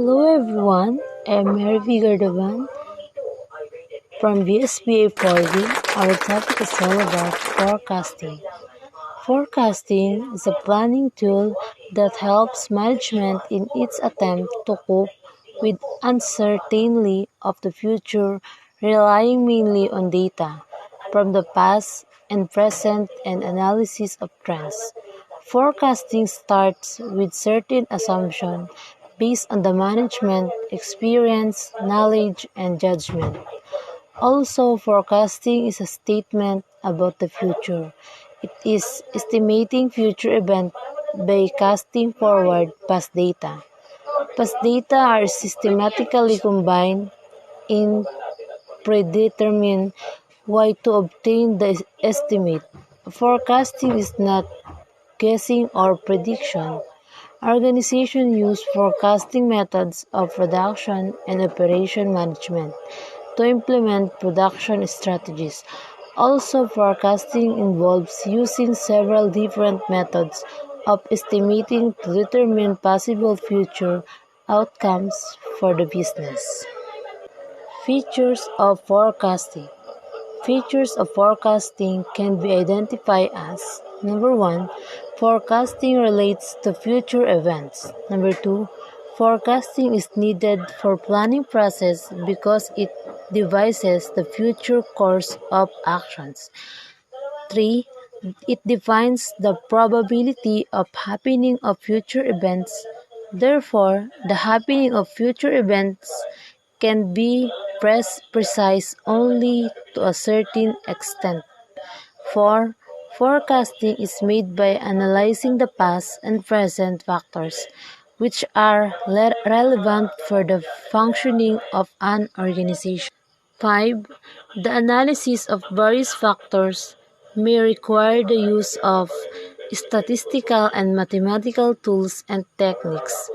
Hello everyone, I'm Marjorie Gardavan from VSBA 4D. Our topic is all about forecasting. Forecasting is a planning tool that helps management in its attempt to cope with uncertainty of the future, relying mainly on data from the past and present and analysis of trends. Forecasting starts with certain assumptions based on the management experience, knowledge, and judgment. Also, forecasting is a statement about the future. It is estimating future events by casting forward past data. Past data are systematically combined in predetermined way to obtain the estimate. Forecasting is not guessing or prediction. Organizations use forecasting methods of production and operation management to implement production strategies. Also, forecasting involves using several different methods of estimating to determine possible future outcomes for the business. Features of forecasting. Features of forecasting can be identified as: number 1, forecasting relates to future events. Number 2, forecasting is needed for planning process because it devises the future course of actions. 3, it defines the probability of happening of future events. Therefore, the happening of future events can be precise only to a certain extent. 4. Forecasting is made by analyzing the past and present factors which are relevant for the functioning of an organization. 5. The analysis of various factors may require the use of statistical and mathematical tools and techniques.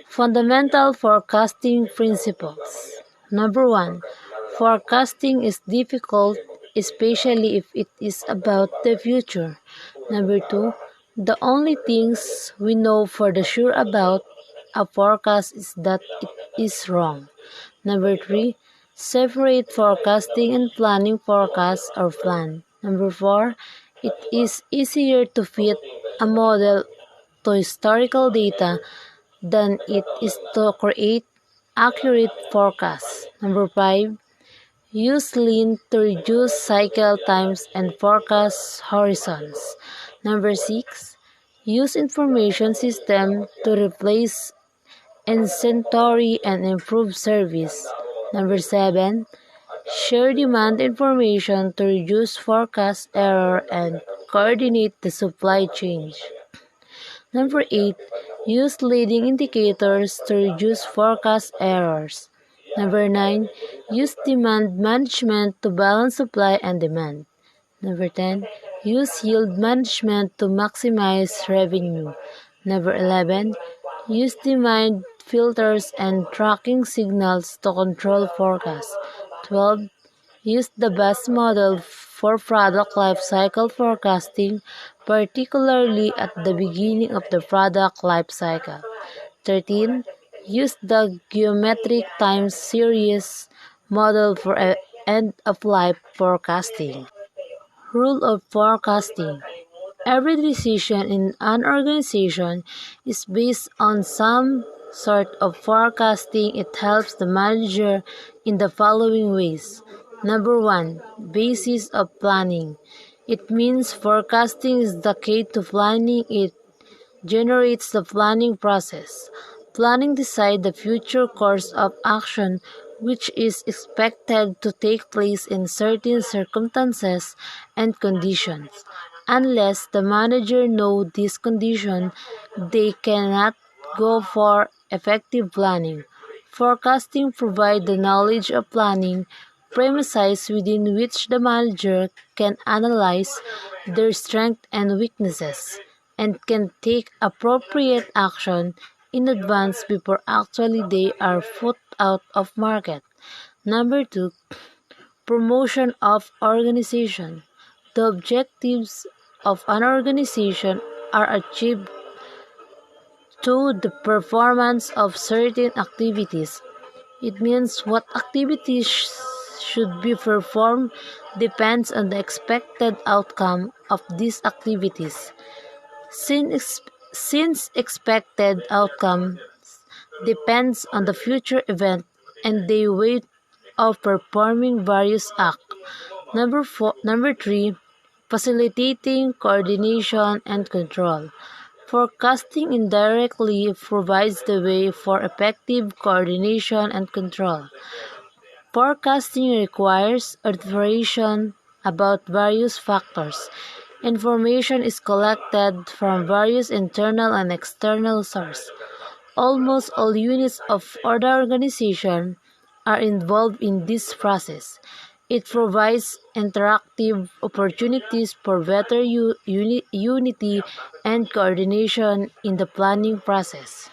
Fundamental forecasting principles. Number 1. Forecasting is difficult, especially if it is about the future. Number 2. The only things we know for the sure about a forecast is that it is wrong. Number 3. Separate forecasting and planning forecast or plan. Number 4. It is easier to fit a model to historical data than it is to create accurate forecasts. Number 5. Use Lean to reduce cycle times and forecast horizons. Number 6. Use information system to replace inventory and improve service. Number 7. Share demand information to reduce forecast error and coordinate the supply chain. Number 8. Use leading indicators to reduce forecast errors. Number 9. Use demand management to balance supply and demand. Number 10. Use yield management to maximize revenue. Number 11. Use demand filters and tracking signals to control forecasts. 12. Use the best model for product life cycle forecasting, particularly at the beginning of the product life cycle. 13. Use the geometric time series model for end-of-life forecasting. Rule of forecasting. Every decision in an organization is based on some sort of forecasting. It helps the manager in the following ways. Number 1. Basis of planning. It means forecasting is the key to planning. It generates the planning process. Planning decides the future course of action which is expected to take place in certain circumstances and conditions. Unless the manager knows these conditions, they cannot go for effective planning. Forecasting provides the knowledge of planning premises within which the manager can analyze their strengths and weaknesses and can take appropriate action in advance before actually they are put out of market. Number 2. Promotion of organization. The objectives of an organization are achieved to the performance of certain activities. It means what activities should be performed depends on the expected outcome of these activities. Since expected outcome depends on the future event and the way of performing various acts. Number 3, facilitating coordination and control. Forecasting indirectly provides the way for effective coordination and control. Forecasting requires information about various factors. Information is collected from various internal and external sources. Almost all units of the organization are involved in this process. It provides interactive opportunities for better unity and coordination in the planning process.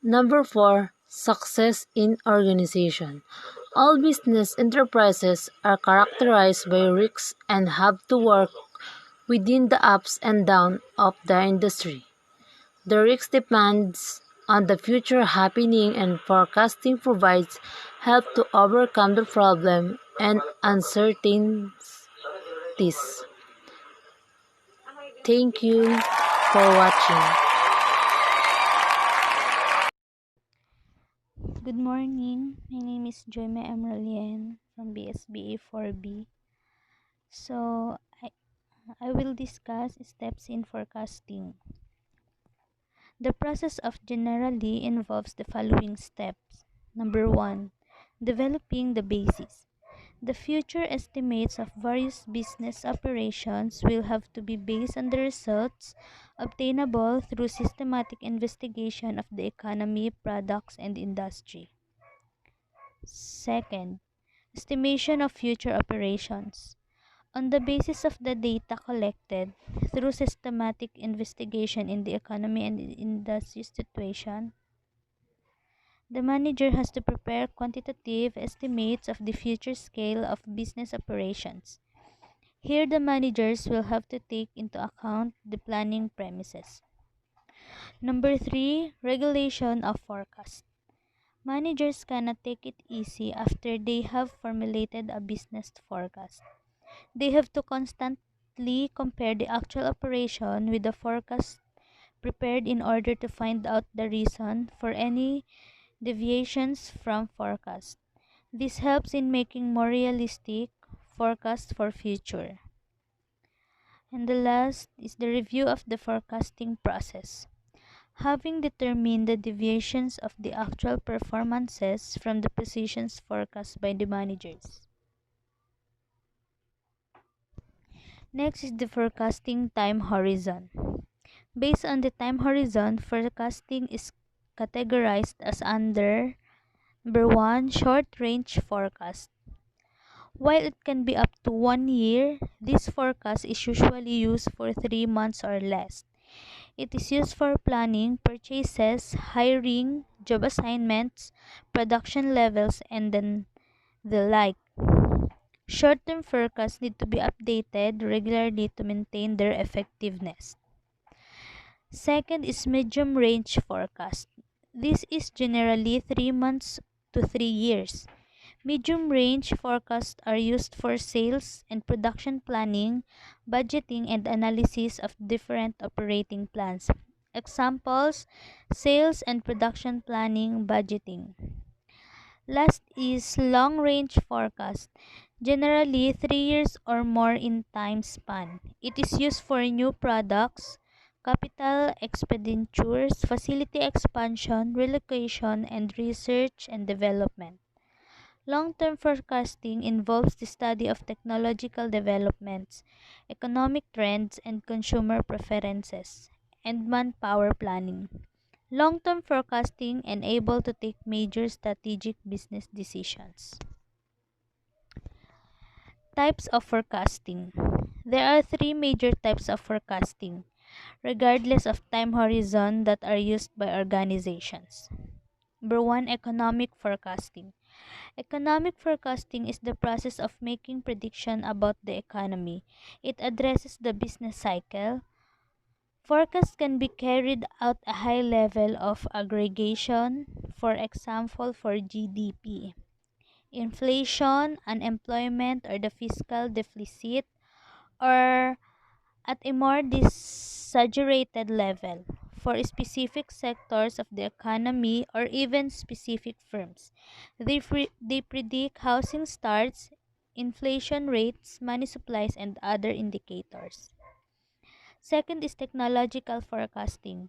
Number 4, success in organization. All business enterprises are characterized by risks and have to work within the ups and downs of the industry. The risk depends on the future happening and forecasting provides help to overcome the problem and uncertainties. Thank you for watching. Good morning. My name is Joyma M. Rollen from BSBA 4B. So, I will discuss steps in forecasting. The process of generally involves the following steps. Number 1, developing the basis. The future estimates of various business operations will have to be based on the results obtainable through systematic investigation of the economy, products, and industry. Second, estimation of future operations. On the basis of the data collected through systematic investigation in the economy and industry situation, the manager has to prepare quantitative estimates of the future scale of business operations. Here, the managers will have to take into account the planning premises. Number 3, regulation of forecast. Managers cannot take it easy after they have formulated a business forecast. They have to constantly compare the actual operation with the forecast prepared in order to find out the reason for any deviations from forecast. This helps in making more realistic forecasts for future. And the last is the review of the forecasting process. Having determined the deviations of the actual performances from the positions forecast by the managers. Next is the forecasting time horizon. Based on the time horizon, forecasting is categorized as under number 1, short range forecast. While it can be up to 1 year, this forecast is usually used for 3 months or less. It is used for planning, purchases, hiring, job assignments, production levels, and then the like. Short-term forecasts need to be updated regularly to maintain their effectiveness. Second is medium range forecast. This is generally 3 months to 3 years. Medium range forecasts are used for sales and production planning, budgeting, and analysis of different operating plans. Examples: sales and production planning, budgeting. Last is long range forecast, generally 3 years or more in time span. It is used for new products, capital expenditures, facility expansion, relocation, and research and development. Long-term forecasting involves the study of technological developments, economic trends, and consumer preferences, and manpower planning. Long-term forecasting enables to take major strategic business decisions. Types of forecasting. There are three major types of forecasting, regardless of time horizon, that are used by organizations. Number 1, economic forecasting. Economic forecasting is the process of making prediction about the economy. It addresses the business cycle, Forecasts can be carried out a high level of aggregation, for example, for GDP, inflation, unemployment, or the fiscal deficit, or at a more exaggerated level for specific sectors of the economy or even specific firms. They predict housing starts, inflation rates, money supplies, and other indicators. Second is technological forecasting.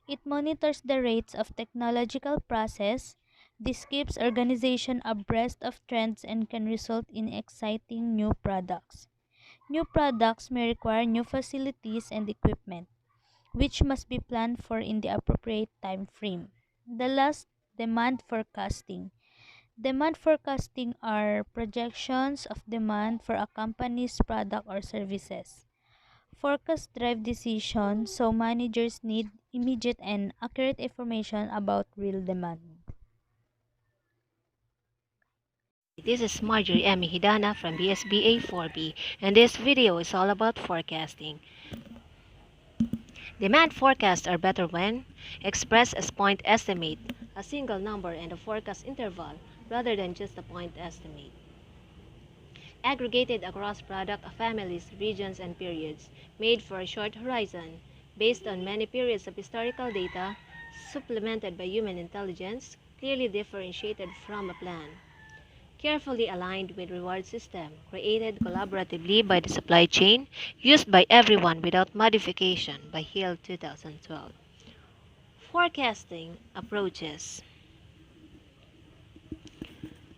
It monitors the rates of technological process. This keeps organization abreast of trends and can result in exciting new products. New products may require new facilities and equipment, which must be planned for in the appropriate time frame. The last, demand forecasting. Demand forecasting are projections of demand for a company's product or services. Forecast drive decisions, so managers need immediate and accurate information about real demand. This is Marjorie and Mejidana from BSBA 4B, and this video is all about forecasting. Demand forecasts are better when expressed as point estimate, a single number and a forecast interval, rather than just a point estimate. Aggregated across product families, regions, and periods, made for a short horizon, based on many periods of historical data, supplemented by human intelligence, clearly differentiated from a plan. Carefully aligned with reward system, created collaboratively by the supply chain, used by everyone without modification by Hill 2012. Forecasting approaches.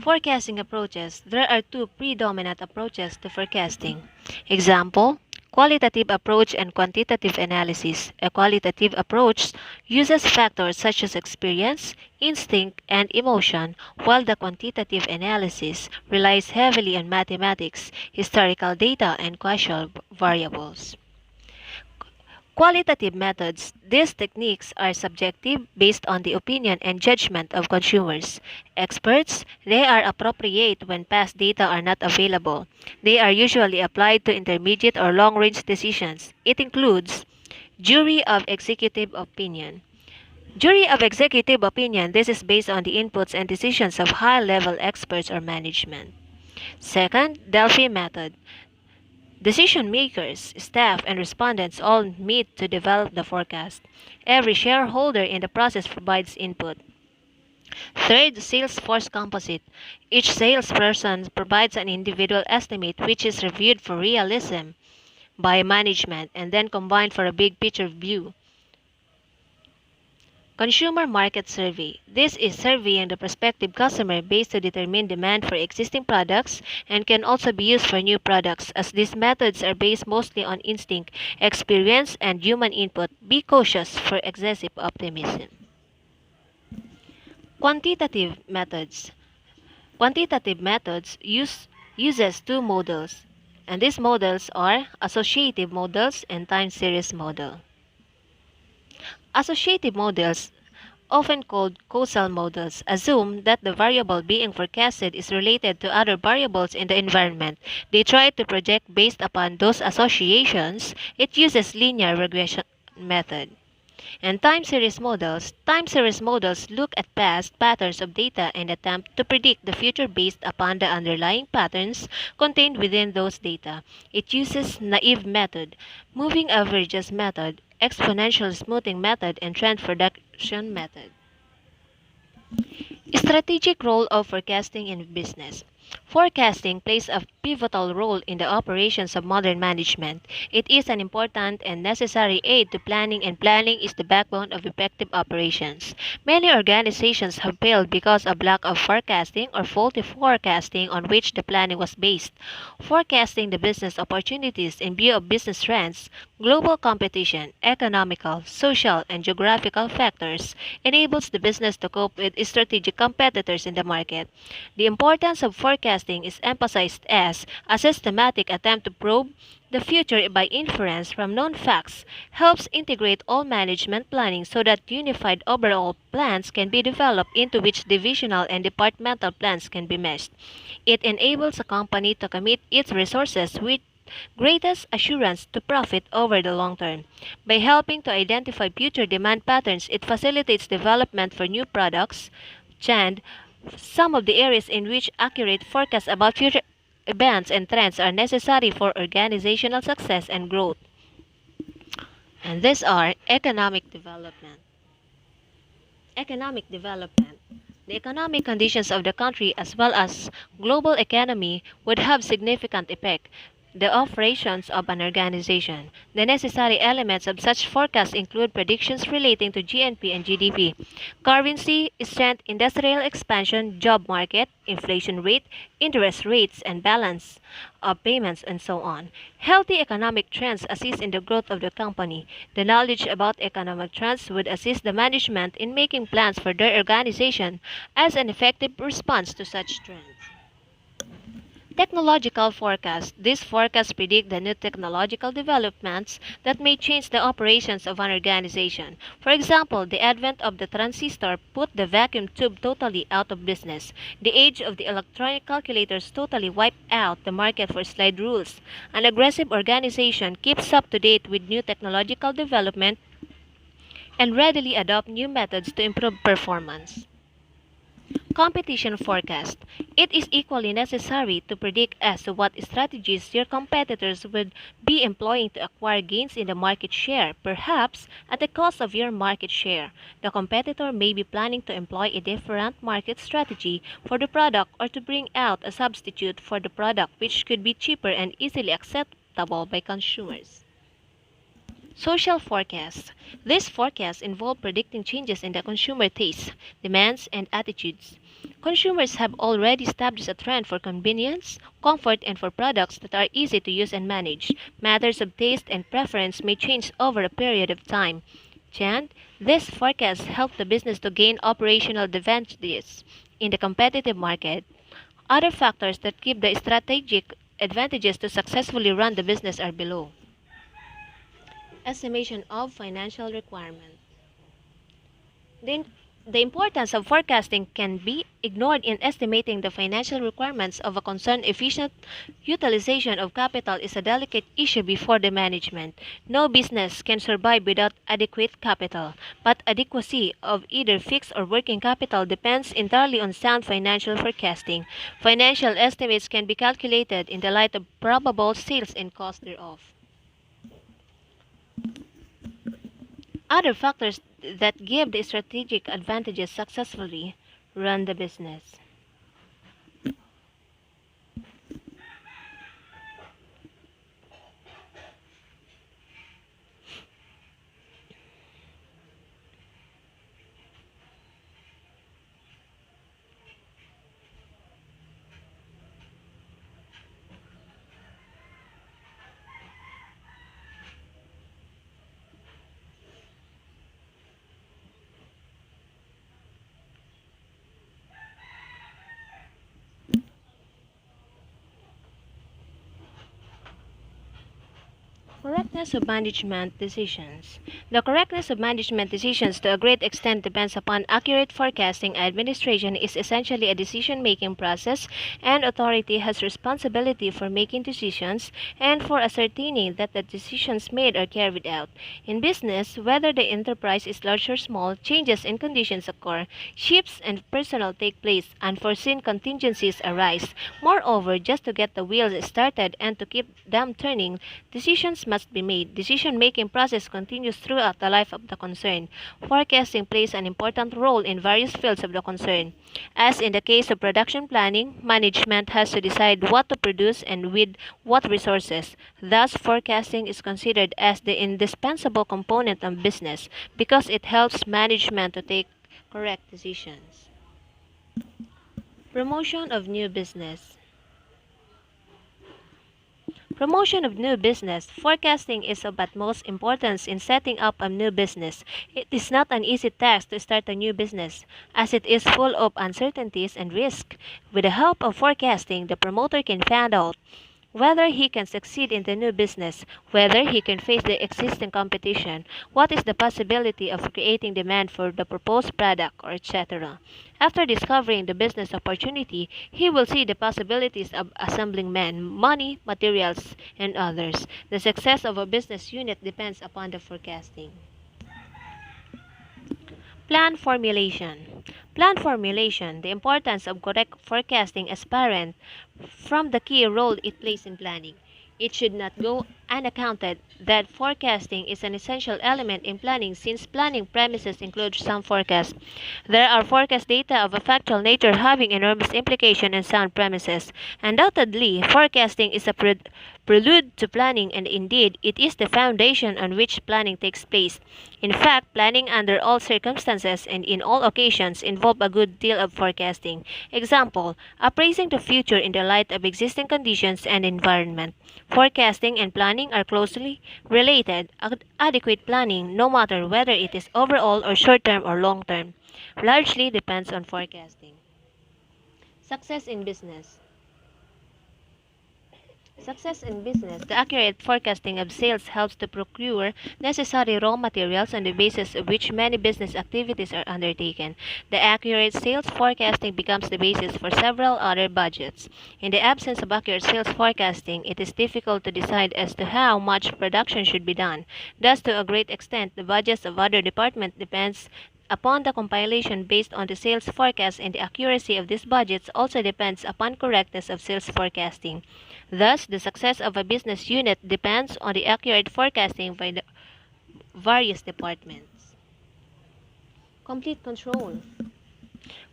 Forecasting approaches. There are two predominant approaches to forecasting. Example, qualitative approach and quantitative analysis. A qualitative approach uses factors such as experience, instinct, and emotion, while the quantitative analysis relies heavily on mathematics, historical data, and causal variables. Qualitative methods. These techniques are subjective based on the opinion and judgment of consumers. Experts. They are appropriate when past data are not available. They are usually applied to intermediate or long-range decisions. It includes jury of executive opinion. Jury of executive opinion. This is based on the inputs and decisions of high-level experts or management. Second, Delphi method. Decision makers, staff, and respondents all meet to develop the forecast. Every shareholder in the process provides input. Third, sales force composite. Each salesperson provides an individual estimate which is reviewed for realism by management and then combined for a big picture view. Consumer Market Survey. This is surveying the prospective customer base to determine demand for existing products and can also be used for new products as these methods are based mostly on instinct, experience, and human input. Be cautious for excessive optimism. Quantitative methods. Quantitative methods uses two models, and these models are associative models and time series model. Associative models, often called causal models, assume that the variable being forecasted is related to other variables in the environment. They try to project based upon those associations. It uses linear regression method. And time series models look at past patterns of data and attempt to predict the future based upon the underlying patterns contained within those data. It uses naive method, moving averages method, exponential smoothing method, and trend production method. Strategic role of forecasting in business. Forecasting plays a pivotal role in the operations of modern management. It is an important and necessary aid to planning, and planning is the backbone of effective operations. Many organizations have failed because of lack of forecasting or faulty forecasting on which the planning was based. Forecasting the business opportunities in view of business trends, global competition, economical, social, and geographical factors enables the business to cope with strategic competitors in the market. The importance of forecasting is emphasized as a systematic attempt to probe the future by inference from known facts, helps integrate all management planning so that unified overall plans can be developed into which divisional and departmental plans can be meshed. It enables a company to commit its resources greatest assurance to profit over the long term. By helping to identify future demand patterns, it facilitates development for new products. And some of the areas in which accurate forecasts about future events and trends are necessary for organizational success and growth. And these are economic development. Economic development. The economic conditions of the country as well as global economy would have significant effect the operations of an organization. The necessary elements of such forecasts include predictions relating to GNP and GDP, currency strength, industrial expansion, job market, inflation rate, interest rates, and balance of payments, and so on. Healthy economic trends assist in the growth of the company. The knowledge about economic trends would assist the management in making plans for their organization as an effective response to such trends. Technological forecasts. These forecasts predict the new technological developments that may change the operations of an organization. For example, the advent of the transistor put the vacuum tube totally out of business. The age of the electronic calculators totally wiped out the market for slide rules. An aggressive organization keeps up to date with new technological development and readily adopt new methods to improve performance. Competition forecast. It is equally necessary to predict as to what strategies your competitors would be employing to acquire gains in the market share, perhaps at the cost of your market share. The competitor may be planning to employ a different market strategy for the product or to bring out a substitute for the product which could be cheaper and easily acceptable by consumers. Social forecasts. These forecasts involve predicting changes in the consumer tastes, demands, and attitudes. Consumers have already established a trend for convenience, comfort, and for products that are easy to use and manage. Matters of taste and preference may change over a period of time. And these forecasts help the business to gain operational advantages in the competitive market. Other factors that give the strategic advantages to successfully run the business are below. Estimation of financial requirement. The, the importance of forecasting can be ignored in estimating the financial requirements of a concern. Efficient utilization of capital is a delicate issue before the management. No business can survive without adequate capital, but adequacy of either fixed or working capital depends entirely on sound financial forecasting. Financial estimates can be calculated in the light of probable sales and cost thereof. Other factors that give the strategic advantages successfully run the business. Correctness of management decisions. The correctness of management decisions to a great extent depends upon accurate forecasting. Administration is essentially a decision-making process, and authority has responsibility for making decisions and for ascertaining that the decisions made are carried out. In business, whether the enterprise is large or small, changes in conditions occur, shifts and personnel take place, unforeseen contingencies arise. Moreover, just to get the wheels started and to keep them turning, decisions must be made. Decision-making process continues throughout the life of the concern. Forecasting plays an important role in various fields of the concern. As in the case of production planning, management has to decide what to produce and with what resources. Thus, forecasting is considered as the indispensable component of business because it helps management to take correct decisions. Promotion of new business. Promotion of new business. Forecasting is of utmost importance in setting up a new business. It is not an easy task to start a new business, as it is full of uncertainties and risk. With the help of forecasting, the promoter can find out whether he can succeed in the new business, whether he can face the existing competition, what is the possibility of creating demand for the proposed product, or etc. After discovering the business opportunity, he will see the possibilities of assembling men, money, materials, and others. The success of a business unit depends upon the forecasting. Plan formulation. Plan formulation. The importance of correct forecasting is apparent from the key role it plays in planning. It should not go unaccounted that forecasting is an essential element in planning since planning premises include some forecasts. There are forecast data of a factual nature having enormous implication in sound premises. Undoubtedly, forecasting is a prelude to planning and indeed it is the foundation on which planning takes place. In fact, planning under all circumstances and in all occasions involve a good deal of forecasting. Example, appraising the future in the light of existing conditions and environment. Forecasting and planning are closely related. Adequate planning, no matter whether it is overall or short-term or long-term, largely depends on forecasting. Success in business. Success in business. The accurate forecasting of sales helps to procure necessary raw materials on the basis of which many business activities are undertaken. The accurate sales forecasting becomes the basis for several other budgets. In the absence of accurate sales forecasting, it is difficult to decide as to how much production should be done. Thus, to a great extent, the budgets of other departments depends upon the compilation based on the sales forecast and the accuracy of these budgets also depends upon correctness of sales forecasting. Thus, the success of a business unit depends on the accurate forecasting by the various departments. Complete control.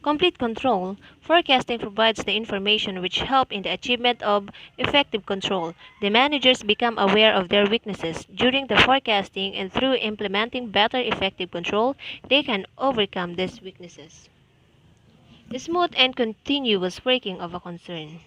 Complete control. Forecasting provides the information which help in the achievement of effective control. The managers become aware of their weaknesses during the forecasting and through implementing better effective control, they can overcome these weaknesses. Smooth and continuous working of a concern.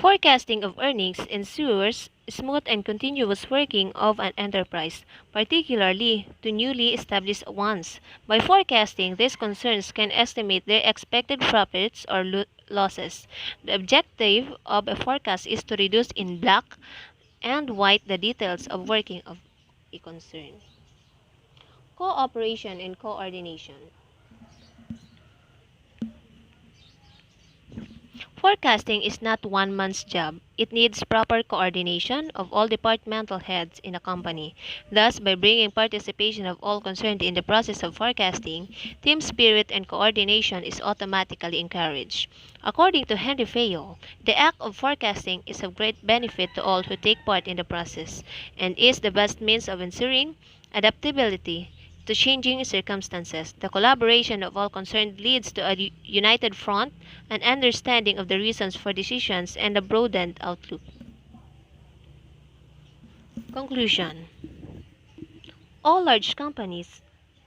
Forecasting of earnings ensures smooth and continuous working of an enterprise, particularly to newly established ones. By forecasting, these concerns can estimate their expected profits or losses. The objective of a forecast is to reduce in black and white the details of working of a concern. Cooperation and coordination. Forecasting is not one man's job. It needs proper coordination of all departmental heads in a company. Thus, by bringing participation of all concerned in the process of forecasting, team spirit and coordination is automatically encouraged. According to Henry Fayol, the act of forecasting is of great benefit to all who take part in the process and is the best means of ensuring adaptability to changing circumstances. The collaboration of all concerned leads to a united front, an understanding of the reasons for decisions, and a broadened outlook. Conclusion. All large companies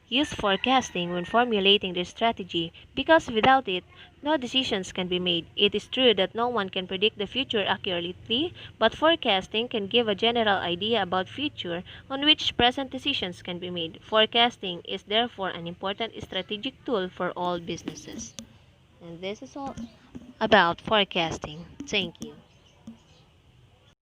use forecasting when formulating their strategy because without it, no decisions can be made. It is true that no one can predict the future accurately, but forecasting can give a general idea about future on which present decisions can be made. Forecasting is therefore an important strategic tool for all businesses. And this is all about forecasting. Thank you.